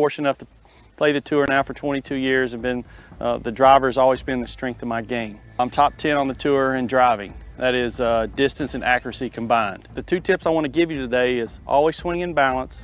fortunate enough to play the tour now for 22 years and been the driver has always been the strength of my game. I'm top 10 on the tour in driving. That is distance and accuracy combined. The two tips I want to give you today is always swing in balance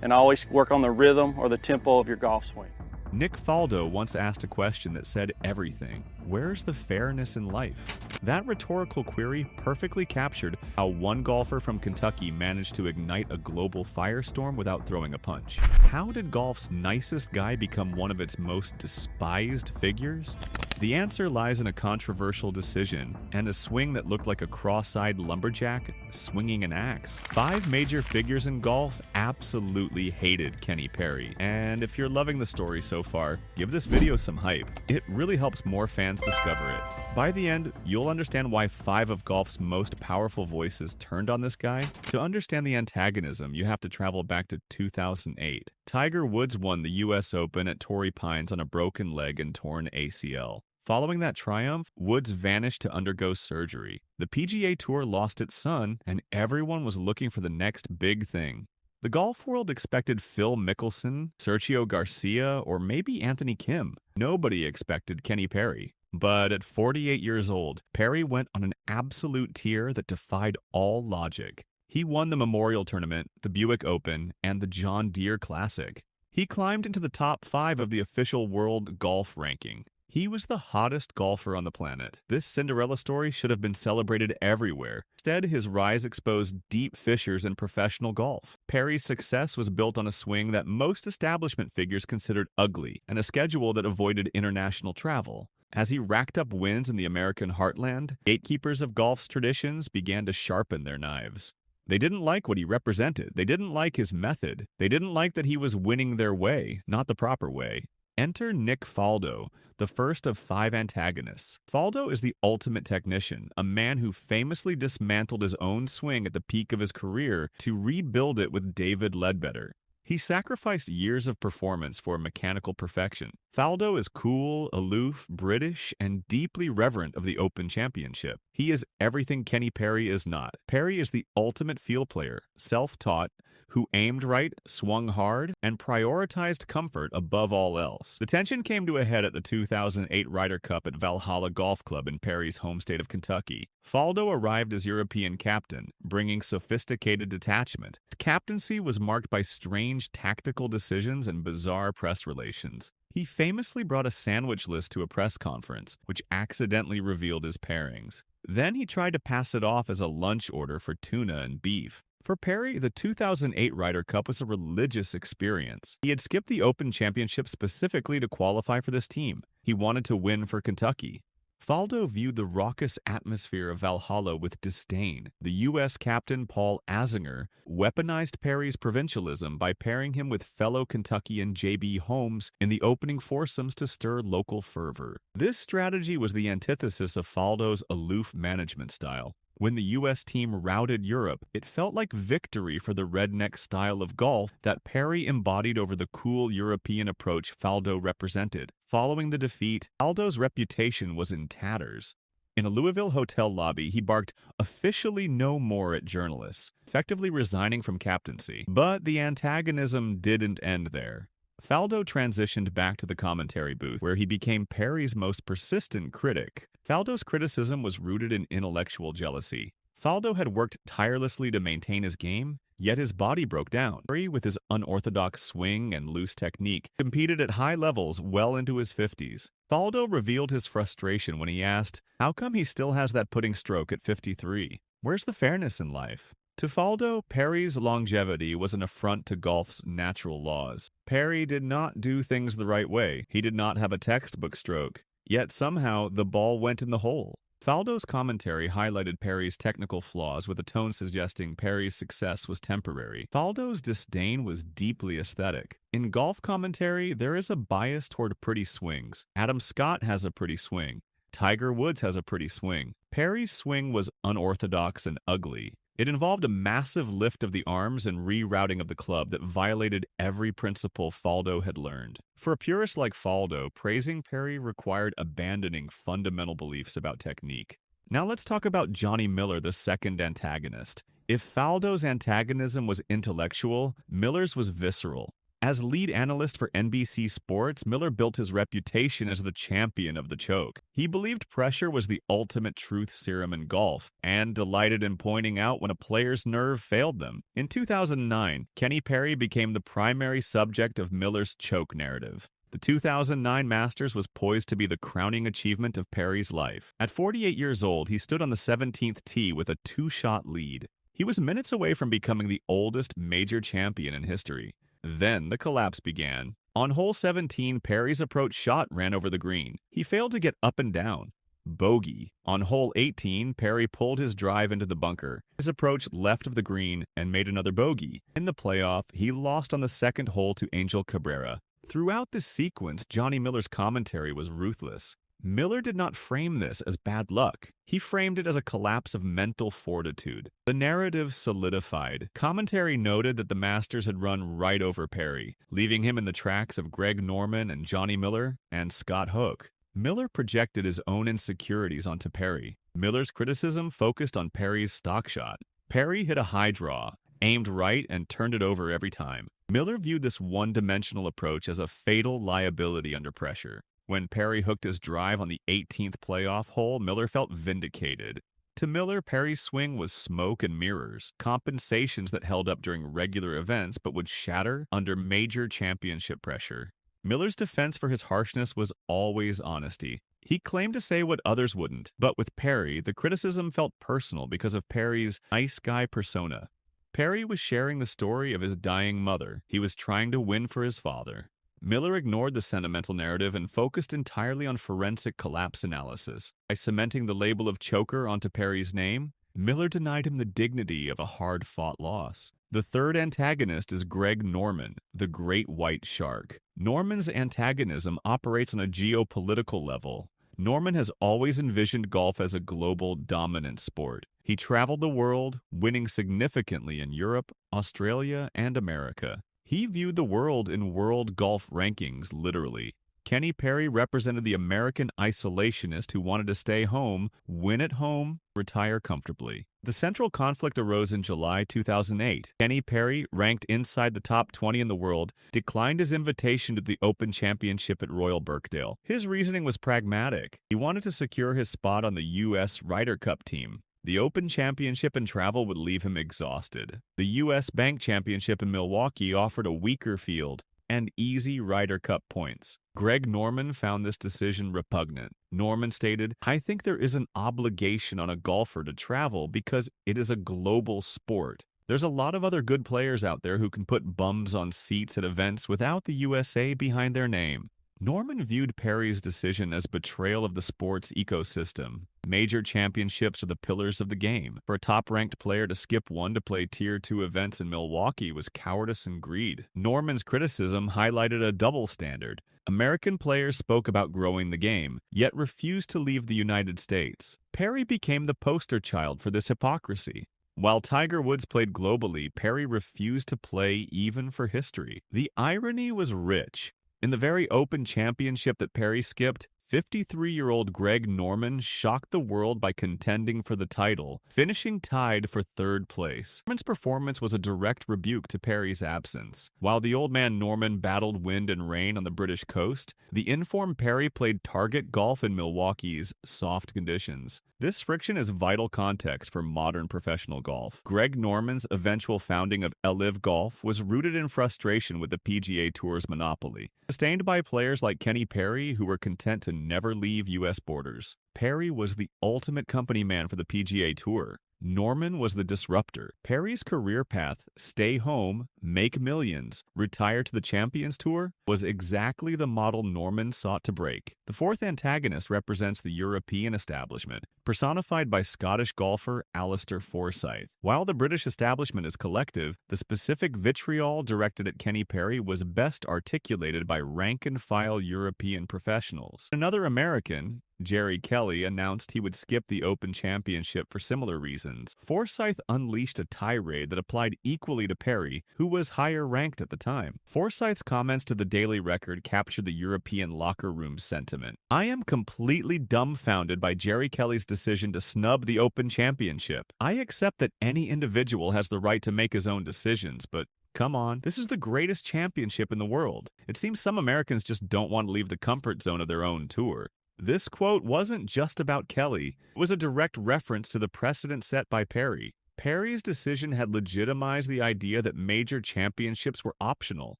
and always work on the rhythm or the tempo of your golf swing. Nick Faldo once asked a question that said everything. Where's the fairness in life? That rhetorical query perfectly captured how one golfer from Kentucky managed to ignite a global firestorm without throwing a punch. How did golf's nicest guy become one of its most despised figures? The answer lies in a controversial decision and a swing that looked like a cross-eyed lumberjack swinging an axe. 5 major figures in golf absolutely hated Kenny Perry, and if you're loving the story so far, give this video some hype. It really helps more fans discover it. By the end, you'll understand why 5 of golf's most powerful voices turned on this guy. To understand the antagonism, you have to travel back to 2008. Tiger Woods won the US Open at Torrey Pines on a broken leg and torn ACL. Following that triumph, Woods vanished to undergo surgery. The PGA Tour lost its son, and everyone was looking for the next big thing. The golf world expected Phil Mickelson, Sergio Garcia, or maybe Anthony Kim. Nobody expected Kenny Perry. But at 48 years old, Perry went on an absolute tear that defied all logic. He won the Memorial Tournament, the Buick Open, and the John Deere Classic. He climbed into the top 5 of the official world golf ranking. He was the hottest golfer on the planet. This Cinderella story should have been celebrated everywhere. Instead, his rise exposed deep fissures in professional golf. Perry's success was built on a swing that most establishment figures considered ugly, and a schedule that avoided international travel. As he racked up wins in the American heartland, gatekeepers of golf's traditions began to sharpen their knives. They didn't like what he represented. They didn't like his method. They didn't like that he was winning their way, not the proper way. Enter Nick Faldo, the first of 5 antagonists. Faldo is the ultimate technician, a man who famously dismantled his own swing at the peak of his career to rebuild it with David Ledbetter. He sacrificed years of performance for mechanical perfection. Faldo is cool, aloof, British, and deeply reverent of the Open Championship. He is everything Kenny Perry is not. Perry is the ultimate field player, self-taught, who aimed right, swung hard, and prioritized comfort above all else. The tension came to a head at the 2008 Ryder Cup at Valhalla Golf Club in Perry's home state of Kentucky. Faldo arrived as European captain, bringing sophisticated detachment. His captaincy was marked by strange tactical decisions and bizarre press relations. He famously brought a sandwich list to a press conference, which accidentally revealed his pairings. Then he tried to pass it off as a lunch order for tuna and beef. For Perry, the 2008 Ryder Cup was a religious experience. He had skipped the Open Championship specifically to qualify for this team. He wanted to win for Kentucky. Faldo viewed the raucous atmosphere of Valhalla with disdain. The U.S. captain Paul Azinger weaponized Perry's provincialism by pairing him with fellow Kentuckian J.B. Holmes in the opening foursomes to stir local fervor. This strategy was the antithesis of Faldo's aloof management style. When the U.S. team routed Europe, it felt like victory for the redneck style of golf that Perry embodied over the cool European approach Faldo represented. Following the defeat, Faldo's reputation was in tatters. In a Louisville hotel lobby, he barked, "Officially no more" at journalists, effectively resigning from captaincy. But the antagonism didn't end there. Faldo transitioned back to the commentary booth, where he became Perry's most persistent critic. Faldo's criticism was rooted in intellectual jealousy. Faldo had worked tirelessly to maintain his game, yet his body broke down. Perry, with his unorthodox swing and loose technique, competed at high levels well into his 50s. Faldo revealed his frustration when he asked, how come he still has that putting stroke at 53? Where's the fairness in life? To Faldo, Perry's longevity was an affront to golf's natural laws. Perry did not do things the right way. He did not have a textbook stroke. Yet somehow, the ball went in the hole. Faldo's commentary highlighted Perry's technical flaws with a tone suggesting Perry's success was temporary. Faldo's disdain was deeply aesthetic. In golf commentary, there is a bias toward pretty swings. Adam Scott has a pretty swing. Tiger Woods has a pretty swing. Perry's swing was unorthodox and ugly. It involved a massive lift of the arms and rerouting of the club that violated every principle Faldo had learned. For a purist like Faldo, praising Perry required abandoning fundamental beliefs about technique. Now let's talk about Johnny Miller, the second antagonist. If Faldo's antagonism was intellectual, Miller's was visceral. As lead analyst for NBC Sports, Miller built his reputation as the champion of the choke. He believed pressure was the ultimate truth serum in golf, and delighted in pointing out when a player's nerve failed them. In 2009, Kenny Perry became the primary subject of Miller's choke narrative. The 2009 Masters was poised to be the crowning achievement of Perry's life. At 48 years old, he stood on the 17th tee with a 2-shot lead. He was minutes away from becoming the oldest major champion in history. Then the collapse began. On hole 17, Perry's approach shot ran over the green. He failed to get up and down. Bogey. On hole 18, Perry pulled his drive into the bunker. His approach left of the green and made another bogey. In the playoff, he lost on the second hole to Angel Cabrera. Throughout this sequence, Johnny Miller's commentary was ruthless. Miller did not frame this as bad luck. He framed it as a collapse of mental fortitude. The narrative solidified. Commentary noted that the Masters had run right over Perry, leaving him in the tracks of Greg Norman and Johnny Miller and Scott Hook. Miller projected his own insecurities onto Perry. Miller's criticism focused on Perry's stock shot. Perry hit a high draw, aimed right, and turned it over every time. Miller viewed this one-dimensional approach as a fatal liability under pressure. When Perry hooked his drive on the 18th playoff hole, Miller felt vindicated. To Miller, Perry's swing was smoke and mirrors, compensations that held up during regular events but would shatter under major championship pressure. Miller's defense for his harshness was always honesty. He claimed to say what others wouldn't, but with Perry, the criticism felt personal because of Perry's nice guy persona. Perry was sharing the story of his dying mother. He was trying to win for his father. Miller ignored the sentimental narrative and focused entirely on forensic collapse analysis. By cementing the label of choker onto Perry's name, Miller denied him the dignity of a hard-fought loss. The third antagonist is Greg Norman, the great white shark. Norman's antagonism operates on a geopolitical level. Norman has always envisioned golf as a global dominant sport. He traveled the world, winning significantly in Europe, Australia, and America. He viewed the world in world golf rankings, literally. Kenny Perry represented the American isolationist who wanted to stay home, win at home, retire comfortably. The central conflict arose in July 2008. Kenny Perry, ranked inside the top 20 in the world, declined his invitation to the Open Championship at Royal Birkdale. His reasoning was pragmatic. He wanted to secure his spot on the U.S. Ryder Cup team. The Open Championship and travel would leave him exhausted. The U.S. Bank Championship in Milwaukee offered a weaker field and easy Ryder Cup points. Greg Norman found this decision repugnant. Norman stated, "I think there is an obligation on a golfer to travel because it is a global sport. There's a lot of other good players out there who can put bums on seats at events without the USA behind their name." Norman viewed Perry's decision as betrayal of the sport's ecosystem. Major championships are the pillars of the game. For a top-ranked player to skip one to play Tier 2 events in Milwaukee was cowardice and greed. Norman's criticism highlighted a double standard. American players spoke about growing the game, yet refused to leave the United States. Perry became the poster child for this hypocrisy. While Tiger Woods played globally, Perry refused to play even for history. The irony was rich. In the very Open Championship that Perry skipped, 53-year-old Greg Norman shocked the world by contending for the title, finishing tied for third place. Norman's performance was a direct rebuke to Perry's absence. While the old man Norman battled wind and rain on the British coast, the informed Perry played target golf in Milwaukee's soft conditions. This friction is vital context for modern professional golf. Greg Norman's eventual founding of LIV Golf was rooted in frustration with the PGA Tour's monopoly, sustained by players like Kenny Perry who were content to never leave U.S. borders. Perry was the ultimate company man for the PGA Tour. Norman was the disruptor. Perry's career path, stay home, make millions, retire to the Champions Tour, was exactly the model Norman sought to break. The fourth antagonist represents the European establishment, personified by Scottish golfer Alistair Forsyth. While the British establishment is collective, the specific vitriol directed at Kenny Perry was best articulated by rank-and-file European professionals. Another American, Jerry Kelly, announced he would skip the Open Championship for similar reasons. Forsyth unleashed a tirade that applied equally to Perry, who was higher ranked at the time. Forsyth's comments to the Daily Record captured the European locker room sentiment. "I am completely dumbfounded by Jerry Kelly's decision to snub the Open Championship. I accept that any individual has the right to make his own decisions, but Come on, this is the greatest championship in the world. It seems some Americans just don't want to leave the comfort zone of their own tour. This quote wasn't just about Kelly. It was a direct reference to the precedent set by Perry. Perry's decision had legitimized the idea that major championships were optional.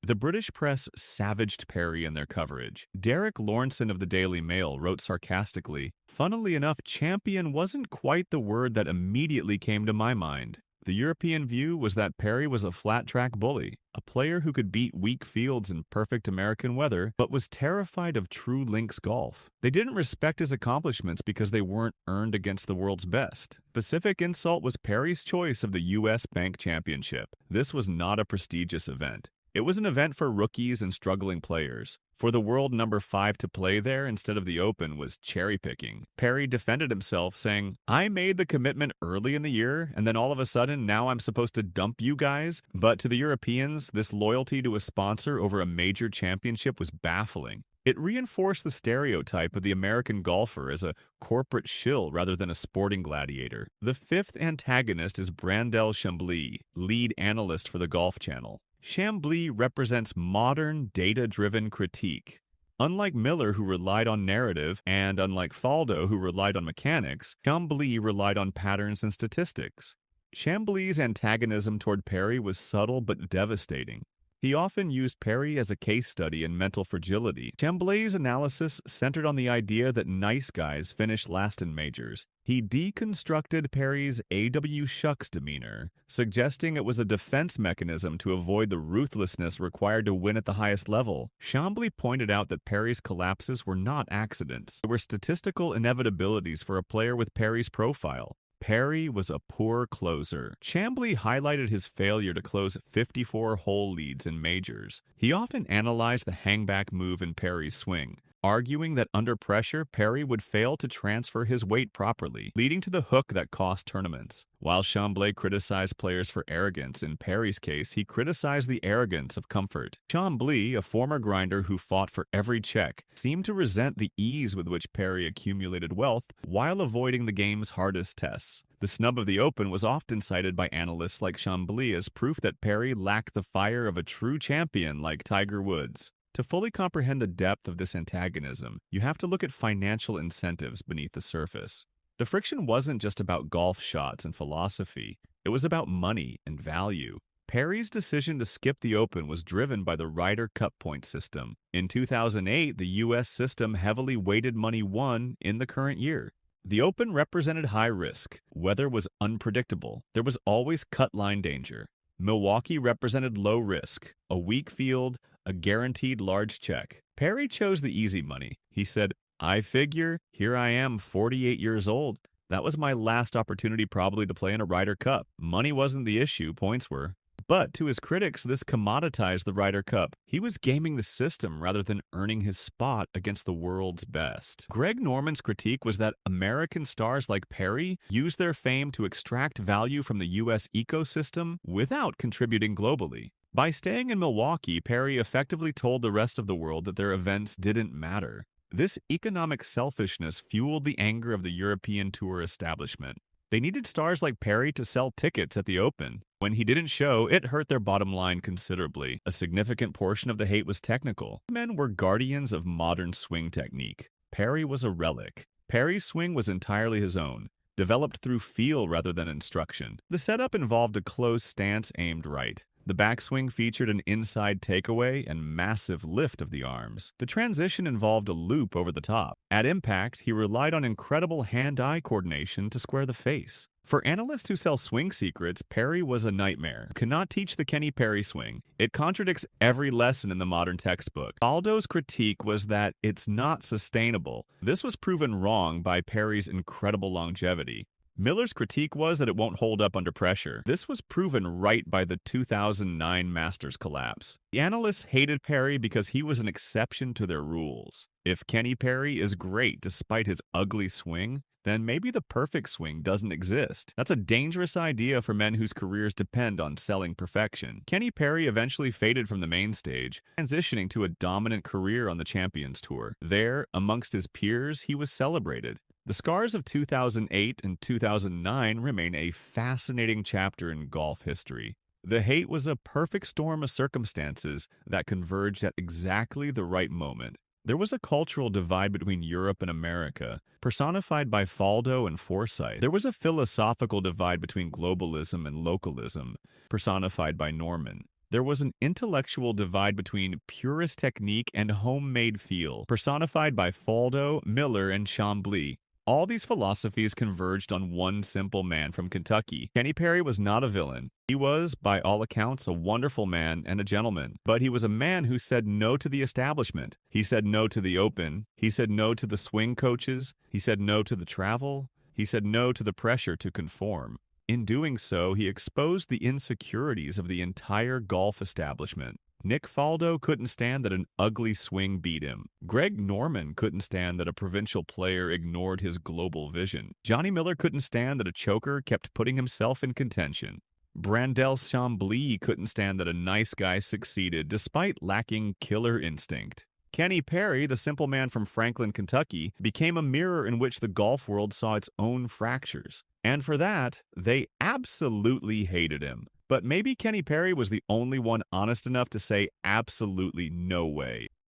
The British press savaged Perry in their coverage. Derek Lawrenson of the Daily Mail wrote sarcastically, "Funnily enough, champion wasn't quite the word that immediately came to my mind. The European view was that Perry was a flat-track bully, a player who could beat weak fields in perfect American weather, but was terrified of true links golf. They didn't respect his accomplishments because they weren't earned against the world's best. Specific insult was Perry's choice of the U.S. Bank Championship. This was not a prestigious event. It was an event for rookies and struggling players. For the world number 5 to play there instead of the Open was cherry-picking. Perry defended himself, saying, I made the commitment early in the year, and then all of a sudden now I'm supposed to dump you guys? But to the Europeans, this loyalty to a sponsor over a major championship was baffling. It reinforced the stereotype of the American golfer as a corporate shill rather than a sporting gladiator. The fifth antagonist is Brandel Chambly, lead analyst for the Golf Channel. Chambly represents modern, data-driven critique. Unlike Miller, who relied on narrative, and unlike Faldo, who relied on mechanics, Chambly relied on patterns and statistics. Chambly's antagonism toward Perry was subtle but devastating. He often used Perry as a case study in mental fragility. Chambly's analysis centered on the idea that nice guys finish last in majors. He deconstructed Perry's A.W. Shucks demeanor, suggesting it was a defense mechanism to avoid the ruthlessness required to win at the highest level. Chambly pointed out that Perry's collapses were not accidents. They were statistical inevitabilities for a player with Perry's profile. Perry was a poor closer. Chambly highlighted his failure to close 54 hole leads in majors. He often analyzed the hangback move in Perry's swing, arguing that under pressure, Perry would fail to transfer his weight properly, leading to the hook that cost tournaments. While Chambly criticized players for arrogance, in Perry's case, he criticized the arrogance of comfort. Chambly, a former grinder who fought for every check, seemed to resent the ease with which Perry accumulated wealth while avoiding the game's hardest tests. The snub of the Open was often cited by analysts like Chambly as proof that Perry lacked the fire of a true champion like Tiger Woods. To fully comprehend the depth of this antagonism, you have to look at financial incentives beneath the surface. The friction wasn't just about golf shots and philosophy, it was about money and value. Perry's decision to skip the Open was driven by the Ryder Cup point system. In 2008, the U.S. system heavily weighted money won in the current year. The Open represented high risk. Weather was unpredictable. There was always cut-line danger. Milwaukee represented low risk, a weak field, a guaranteed large check. Perry chose the easy money. He said, I figure, here I am, 48 years old. That was my last opportunity probably to play in a Ryder Cup. Money wasn't the issue, points were. But to his critics, this commoditized the Ryder Cup. He was gaming the system rather than earning his spot against the world's best. Greg Norman's critique was that American stars like Perry used their fame to extract value from the U.S. ecosystem without contributing globally. By staying in Milwaukee, Perry effectively told the rest of the world that their events didn't matter. This economic selfishness fueled the anger of the European Tour establishment. They needed stars like Perry to sell tickets at the Open. When he didn't show, it hurt their bottom line considerably. A significant portion of the hate was technical. Men were guardians of modern swing technique. Perry was a relic. Perry's swing was entirely his own, developed through feel rather than instruction. The setup involved a closed stance aimed right. The backswing featured an inside takeaway and massive lift of the arms. The transition involved a loop over the top. At impact, he relied on incredible hand-eye coordination to square the face. For analysts who sell swing secrets, Perry was a nightmare. Cannot teach the Kenny Perry swing. It contradicts every lesson in the modern textbook. Faldo's critique was that it's not sustainable. This was proven wrong by Perry's incredible longevity. Miller's critique was that it won't hold up under pressure. This was proven right by the 2009 Masters collapse. The analysts hated Perry because he was an exception to their rules. If Kenny Perry is great despite his ugly swing, then maybe the perfect swing doesn't exist. That's a dangerous idea for men whose careers depend on selling perfection. Kenny Perry eventually faded from the main stage, transitioning to a dominant career on the Champions Tour. There, amongst his peers, he was celebrated. The scars of 2008 and 2009 remain a fascinating chapter in golf history. The hate was a perfect storm of circumstances that converged at exactly the right moment. There was a cultural divide between Europe and America, personified by Faldo and Forsyth. There was a philosophical divide between globalism and localism, personified by Norman. There was an intellectual divide between purist technique and homemade feel, personified by Faldo, Miller, and Chambly. All these philosophies converged on one simple man from Kentucky. Kenny Perry was not a villain. He was, by all accounts, a wonderful man and a gentleman. But he was a man who said no to the establishment. He said no to the Open. He said no to the swing coaches. He said no to the travel. He said no to the pressure to conform. In doing so, he exposed the insecurities of the entire golf establishment. Nick Faldo couldn't stand that an ugly swing beat him. Greg Norman couldn't stand that a provincial player ignored his global vision. Johnny Miller couldn't stand that a choker kept putting himself in contention. Brandel Chambly couldn't stand that a nice guy succeeded despite lacking killer instinct. Kenny Perry, the simple man from Franklin, Kentucky, became a mirror in which the golf world saw its own fractures. And for that, they absolutely hated him. But maybe Kenny Perry was the only one honest enough to say absolutely no way.